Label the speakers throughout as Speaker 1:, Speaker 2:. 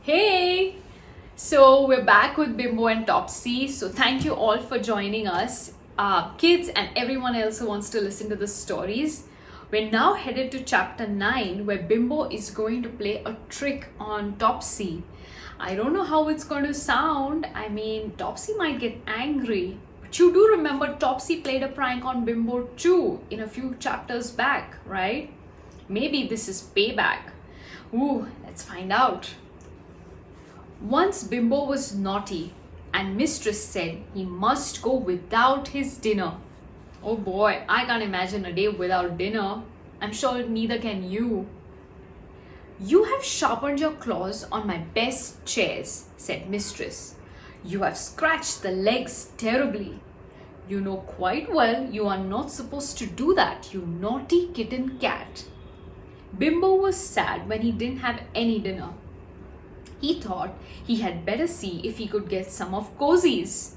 Speaker 1: Hey! So we're back with Bimbo and Topsy. So thank you all for joining us, kids and everyone else who wants to listen to the stories. We're now headed to chapter 9 where Bimbo is going to play a trick on Topsy. I don't know how it's going to sound. I mean, Topsy might get angry. But you do remember Topsy played a prank on Bimbo too in a few chapters back, right? Maybe this is payback. Ooh, let's find out. Once Bimbo was naughty and mistress said he must go without his dinner. Oh boy, I can't imagine a day without dinner. I'm sure neither can you. You have sharpened your claws on my best chairs, said mistress. You have scratched the legs terribly. You know quite well you are not supposed to do that, you naughty kitten cat. Bimbo was sad when he didn't have any dinner. He thought he had better see if he could get some of Cozy's.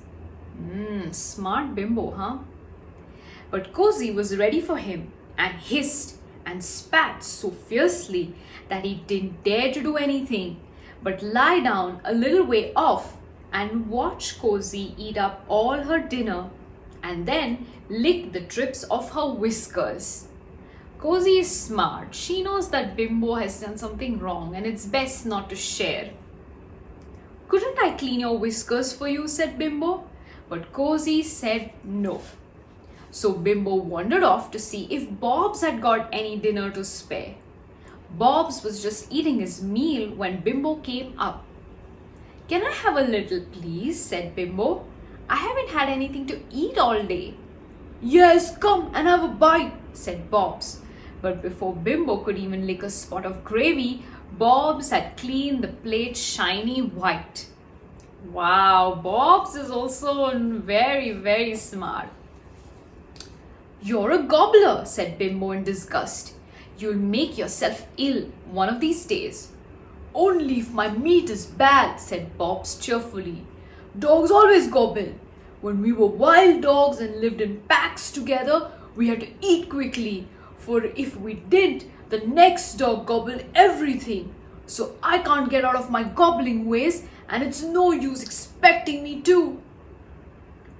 Speaker 1: Smart Bimbo, huh? But Cozy was ready for him and hissed and spat so fiercely that he didn't dare to do anything but lie down a little way off and watch Cozy eat up all her dinner and then lick the tips of her whiskers. Cozy is smart. She knows that Bimbo has done something wrong and it's best not to share. Couldn't I clean your whiskers for you, said Bimbo. But Cozy said no. So Bimbo wandered off to see if Bobs had got any dinner to spare. Bobs was just eating his meal when Bimbo came up. Can I have a little, please, said Bimbo. I haven't had anything to eat all day. Yes, come and have a bite, said Bobs. But before Bimbo could even lick a spot of gravy, Bobs had cleaned the plate shiny white. Wow, Bobs is also very, very smart. You're a gobbler, said Bimbo in disgust. You'll make yourself ill one of these days. Only if my meat is bad, said Bobs cheerfully. Dogs always gobble. When we were wild dogs and lived in packs together, we had to eat quickly. For if we didn't, the next dog gobbled everything. So I can't get out of my gobbling ways and it's no use expecting me to.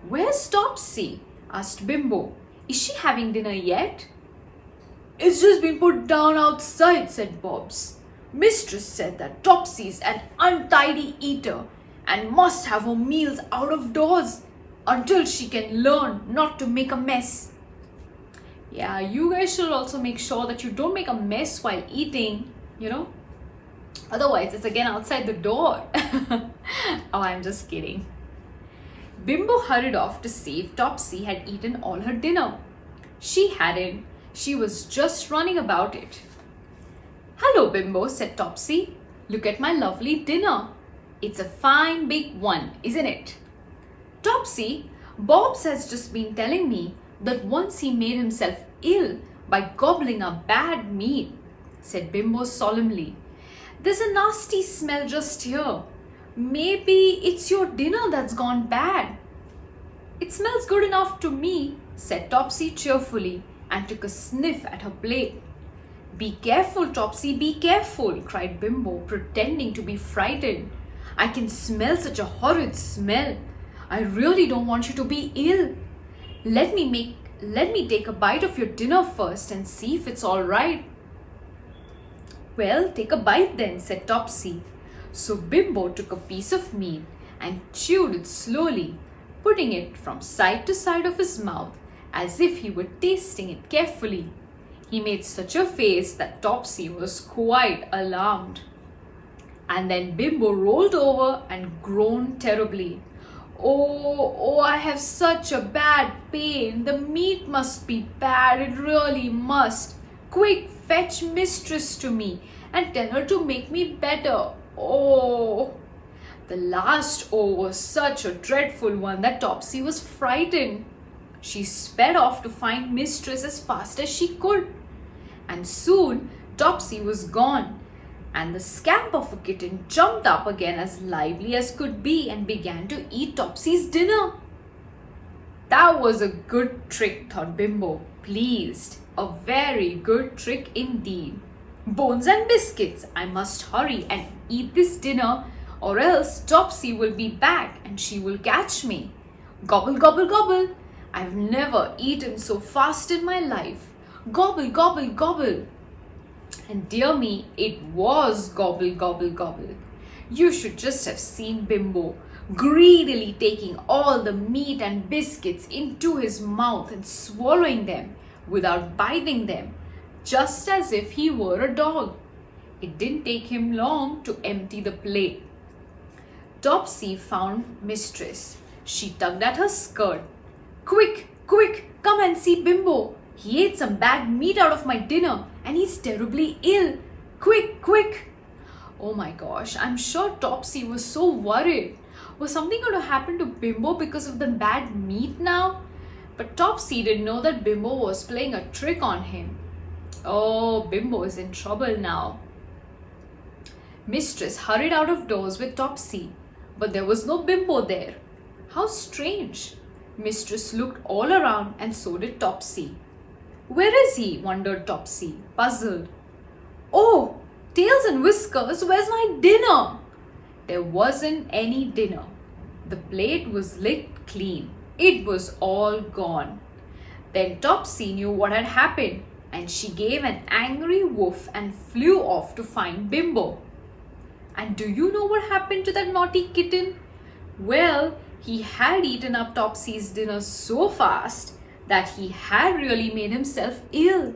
Speaker 1: Where's Topsy? Asked Bimbo. Is she having dinner yet? It's just been put down outside, said Bobs. Mistress said that Topsy's an untidy eater and must have her meals out of doors until she can learn not to make a mess. Yeah, you guys should also make sure that you don't make a mess while eating, Otherwise, it's again outside the door. Oh, I'm just kidding. Bimbo hurried off to see if Topsy had eaten all her dinner. She hadn't. She was just running about it. Hello, Bimbo, said Topsy. Look at my lovely dinner. It's a fine big one, isn't it? Topsy, Bobs has just been telling me that once he made himself ill by gobbling up bad meat, said Bimbo solemnly. There's a nasty smell just here. Maybe it's your dinner that's gone bad. It smells good enough to me, said Topsy cheerfully and took a sniff at her plate. Be careful, Topsy, be careful, cried Bimbo, pretending to be frightened. I can smell such a horrid smell. I really don't want you to be ill. Let me take a bite of your dinner first and see if it's all right. Well, take a bite then, said Topsy. So Bimbo took a piece of meat and chewed it slowly, putting it from side to side of his mouth as if he were tasting it carefully. He made such a face that Topsy was quite alarmed. And then Bimbo rolled over and groaned terribly. Oh, I have such a bad pain. The meat must be bad. It really must. Quick, fetch mistress to me and tell her to make me better. Oh. The last oh was such a dreadful one that Topsy was frightened. She sped off to find mistress as fast as she could. And soon Topsy was gone. And the scamp of a kitten jumped up again as lively as could be and began to eat Topsy's dinner. That was a good trick, thought Bimbo, pleased. A very good trick indeed. Bones and biscuits. I must hurry and eat this dinner, or else Topsy will be back and she will catch me. Gobble, gobble, gobble. I've never eaten so fast in my life. Gobble, gobble, gobble. And dear me, it was gobble, gobble, gobble. You should just have seen Bimbo greedily taking all the meat and biscuits into his mouth and swallowing them without biting them, just as if he were a dog. It didn't take him long to empty the plate. Topsy found Mistress. She tugged at her skirt. Quick, quick, come and see Bimbo. He ate some bad meat out of my dinner and he's terribly ill. Quick, quick. Oh my gosh, I'm sure Topsy was so worried. Was something going to happen to Bimbo because of the bad meat now? But Topsy didn't know that Bimbo was playing a trick on him. Oh, Bimbo is in trouble now. Mistress hurried out of doors with Topsy, but there was no Bimbo there. How strange. Mistress looked all around and so did Topsy. Where is he? Wondered Topsy, puzzled. Oh, tails and whiskers, where's my dinner? There wasn't any dinner. The plate was licked clean. It was all gone. Then Topsy knew what had happened, and she gave an angry woof and flew off to find Bimbo. And do you know what happened to that naughty kitten? Well, he had eaten up Topsy's dinner so fast that he had really made himself ill.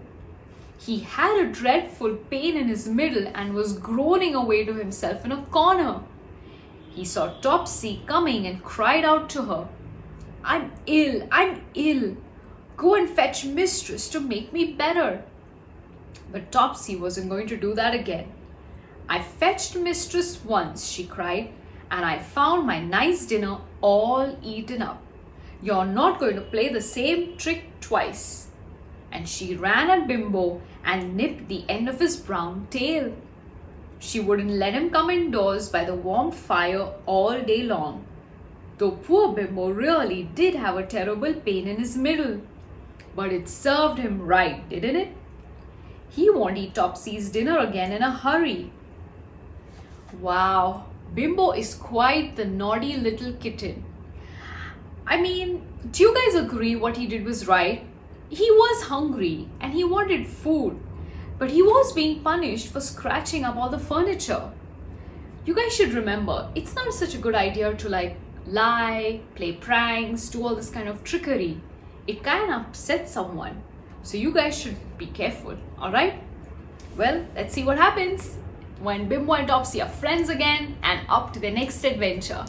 Speaker 1: He had a dreadful pain in his middle and was groaning away to himself in a corner. He saw Topsy coming and cried out to her, I'm ill, I'm ill. Go and fetch Mistress to make me better. But Topsy wasn't going to do that again. I fetched Mistress once, she cried, and I found my nice dinner all eaten up. You're not going to play the same trick twice. And she ran at Bimbo and nipped the end of his brown tail. She wouldn't let him come indoors by the warm fire all day long. Though poor Bimbo really did have a terrible pain in his middle. But it served him right, didn't it? He won't eat Topsy's dinner again in a hurry. Wow, Bimbo is quite the naughty little kitten. I mean, do you guys agree what he did was right? He was hungry and he wanted food, but he was being punished for scratching up all the furniture. You guys should remember, it's not such a good idea to lie, play pranks, do all this kind of trickery. It can upset someone. So you guys should be careful, alright? Well, let's see what happens when Bimbo and Topsy are friends again and up to their next adventure.